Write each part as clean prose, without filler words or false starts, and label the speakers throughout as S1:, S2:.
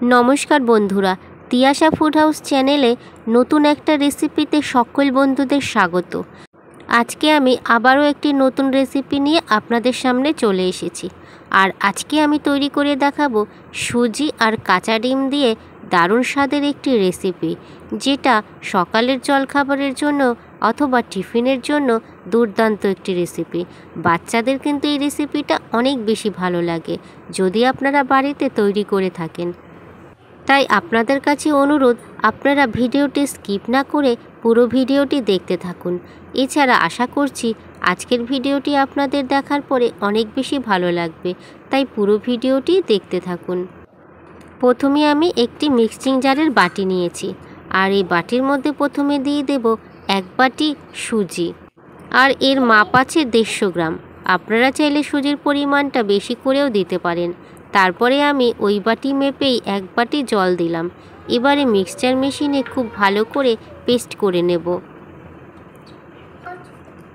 S1: নমস্কার বন্ধুরা, Tiyasha food house চ্যানেলে নতুন একটা রেসিপিতে সকল বন্ধুদের স্বাগত। আজকে আমি আবারও একটি নতুন রেসিপি নিয়ে আপনাদের সামনে চলে এসেছি। আর আজকে আমি তৈরি করে দেখাবো সুজি আর কাঁচা ডিম দিয়ে দারুণ স্বাদের একটি রেসিপি, যেটা সকালের জলখাবারের জন্য অথবা টিফিনের জন্য দুর্দান্ত একটি রেসিপি। বাচ্চাদের কিন্তু এই রেসিপিটা অনেক বেশি ভালো লাগে যদি আপনারা বাড়িতে তৈরি করে থাকেন। তাই আপনাদের কাছে অনুরোধ, আপনারা ভিডিওটি স্কিপ না করে পুরো ভিডিওটি দেখতে থাকুন। এছাড়া আশা করছি আজকের ভিডিওটি আপনাদের দেখার পরে অনেক বেশি ভালো লাগবে, তাই পুরো ভিডিওটি দেখতে থাকুন। প্রথমে আমি একটি মিক্সিং জারের বাটি নিয়েছি, আর এই বাটির মধ্যে প্রথমে দিয়ে দেব 1 বাটি সুজি, আর এর মাপ আছে 150 গ্রাম। আপনারা চাইলে সুজির পরিমাণটা বেশি করেও দিতে পারেন। তারপরে আমি ওই বাটি মেপেই 1 বাটি জল দিলাম। এবারে মিক্সচার মেশিনে খুব ভালো করে পেস্ট করে নেব।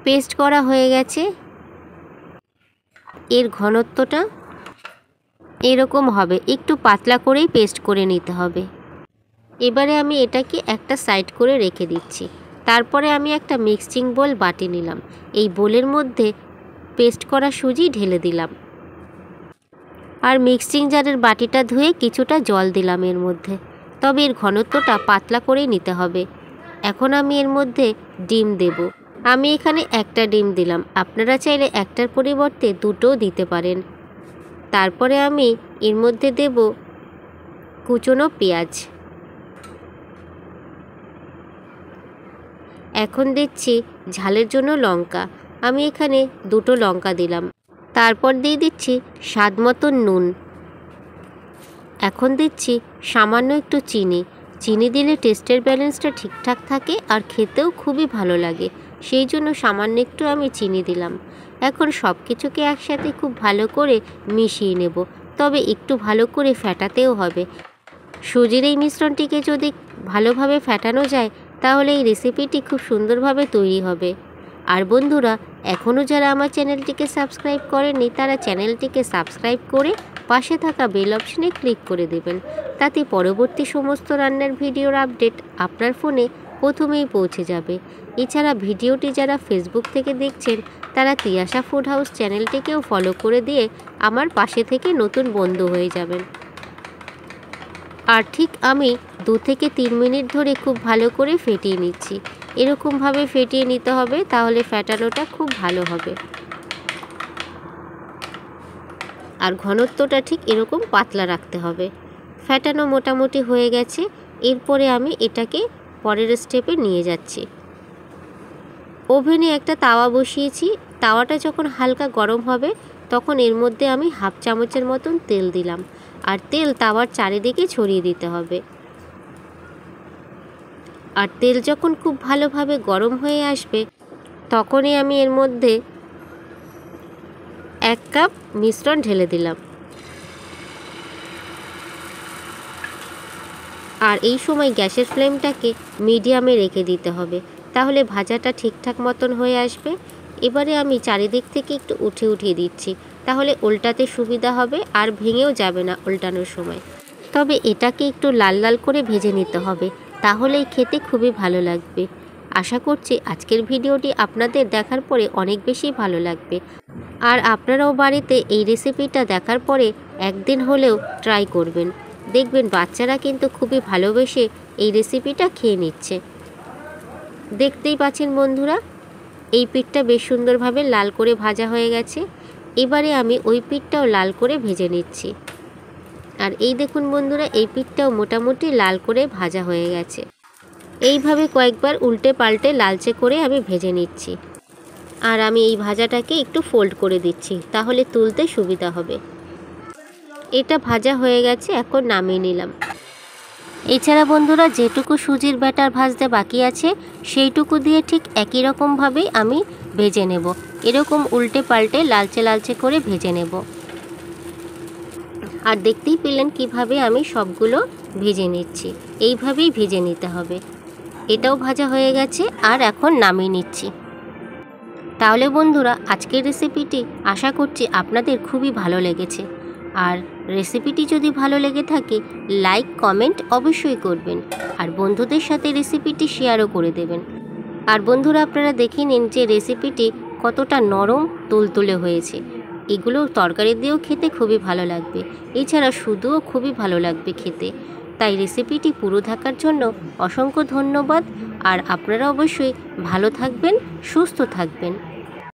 S1: পেস্ট করা হয়ে গেছে। এর ঘনত্বটা এরকম হবে, একটু পাতলা করেই পেস্ট করে নিতে হবে। এবারে আমি এটাকে একটা সাইড করে রেখে দিচ্ছি। তারপরে আমি একটা মিক্সিং বোল বাটি নিলাম। এই বোলের মধ্যে পেস্ট করা সুজি ঢেলে দিলাম, আর মিক্সিং জারের বাটিটা ধুয়ে কিছুটা জল দিলাম এর মধ্যে। তবে এর ঘনত্বটা পাতলা করেই নিতে হবে। এখন আমি এর মধ্যে ডিম দেব। আমি এখানে একটা ডিম দিলাম, আপনারা চাইলে একটার পরিবর্তে দুটোও দিতে পারেন। তারপরে আমি এর মধ্যে দেব কুচনো পেঁয়াজ। এখন দিচ্ছি ঝালের জন্য লঙ্কা। আমি এখানে 2টো লঙ্কা দিলাম। তারপর দিয়ে দিচ্ছি স্বাদ মতো নুন। এখন দিচ্ছি সামান্য একটু চিনি। চিনি দিলে টেস্টের ব্যালেন্সটা ঠিকঠাক থাকে আর খেতেও খুবই ভালো লাগে, সেই জন্য সামান্য একটু আমি চিনি দিলাম। এখন সব কিছুকে একসাথে খুব ভালো করে মিশিয়ে নেব, তবে একটু ভালো করে ফেটাতেও হবে। সুজির এই মিশ্রণটিকে যদি ভালোভাবে ফেটানো যায় তাহলে এই রেসিপিটি খুব সুন্দরভাবে তৈরি হবে। আর বন্ধুরা, এখনও যারা আমার চ্যানেলটিকে সাবস্ক্রাইব করেননি তারা চ্যানেলটিকে সাবস্ক্রাইব করে পাশে থাকা বেল অপশনে ক্লিক করে দেবেন। তাতে পরবর্তী সমস্ত রান্নার ভিডিওর আপডেট আপনার ফোনে প্রথমেই পৌঁছে যাবে। এছাড়া ভিডিওটি যারা ফেসবুক থেকে দেখছেন তারা তিয়াশা ফুড হাউস চ্যানেলটিকেও ফলো করে দিয়ে আমার পাশে থেকে নতুন বন্ধু হয়ে যাবেন। আর ঠিক আমি 2 থেকে 3 মিনিট ধরে খুব ভালো করে ফেটিয়ে নিচ্ছি। এরকমভাবে ফেটিয়ে নিতে হবে, তাহলে ফেটানোটা খুব ভালো হবে। আর ঘনত্বটা ঠিক এরকম পাতলা রাখতে হবে। ফেটানো মোটামুটি হয়ে গেছে। এরপরে আমি এটাকে পরের স্টেপে নিয়ে যাচ্ছি। ওভেনে একটা তাওয়া বসিয়েছি। তাওয়াটা যখন হালকা গরম হবে তখন এর মধ্যে আমি 1/2 চামচের মতন তেল দিলাম, আর তেল তাওয়ার চারিদিকে ছড়িয়ে দিতে হবে। আর তেল যখন খুব ভালোভাবে গরম হয়ে আসবে তখনই আমি এর মধ্যে 1 কাপ মিশ্রণ ঢেলে দিলাম। আর এই সময় গ্যাসের ফ্লেমটাকে মিডিয়ামে রেখে দিতে হবে, তাহলে ভাজাটা ঠিকঠাক মতন হয়ে আসবে। এবারে আমি চারিদিক থেকে একটু উঠিয়ে দিচ্ছি, তাহলে উল্টাতে সুবিধা হবে আর ভেঙেও যাবে না উল্টানোর সময়। তবে এটাকে একটু লাল লাল করে ভেজে নিতে হবে, তাহলেই খেতে খুবই ভালো লাগবে। আশা করছি আজকের ভিডিওটি আপনাদের দেখার পরে অনেক বেশি ভালো লাগবে। আর আপনারাও বাড়িতে এই রেসিপিটা দেখার পরে একদিন হলেও ট্রাই করবেন। দেখবেন বাচ্চারা কিন্তু খুবই ভালোবেসে এই রেসিপিটা খেয়ে নিচ্ছে। দেখতেই পাচ্ছেন বন্ধুরা, এই পিঠটা বেশ সুন্দরভাবে লাল করে ভাজা হয়ে গেছে। এবারে আমি ওই পিঠটাও লাল করে ভেজে নিচ্ছি। আর এই দেখুন বন্ধুরা, এই পিঠটাও মোটামুটি লাল করে ভাজা হয়ে গেছে। এইভাবে কয়েকবার উল্টে পাল্টে লালচে করে আমি ভেজে নিচ্ছি। আর আমি এই ভাজাটাকে একটু ফোল্ড করে দিচ্ছি, তাহলে তুলতে সুবিধা হবে। এটা ভাজা হয়ে গেছে, এখন নামিয়ে নিলাম। এছাড়া বন্ধুরা, যেটুকু সুজির ব্যাটার ভাজতে বাকি আছে সেইটুকু দিয়ে ঠিক একই রকমভাবেই আমি ভেজে নেব। এরকম উল্টে পাল্টে লালচে লালচে করে ভেজে নেব। আর দেখতেই পেলেন কিভাবে আমি সবগুলো ভেজে নিচ্ছি। এইভাবেই ভেজে নিতে হবে। এটাও ভাজা হয়ে গেছে, আর এখন নামিয়ে নিচ্ছি। তাহলে বন্ধুরা, আজকের রেসিপিটি আশা করছি আপনাদের খুবই ভালো লেগেছে। আর রেসিপিটি যদি ভালো লেগে থাকে লাইক কমেন্ট অবশ্যই করবেন, আর বন্ধুদের সাথে রেসিপিটি শেয়ারও করে দেবেন। আর বন্ধুরা, আপনারা দেখে নিন যে রেসিপিটি কতটা নরম তুলতুলে হয়েছে। এগুলো তরকারি দিয়েও খেতে খুবই ভালো লাগবে, এছাড়া শুধুও খুবই ভালো লাগবে খেতে। তাই রেসিপিটি পুরো থাকার জন্য অসংখ্য ধন্যবাদ। আর আপনারা অবশ্যই ভালো থাকবেন, সুস্থ থাকবেন।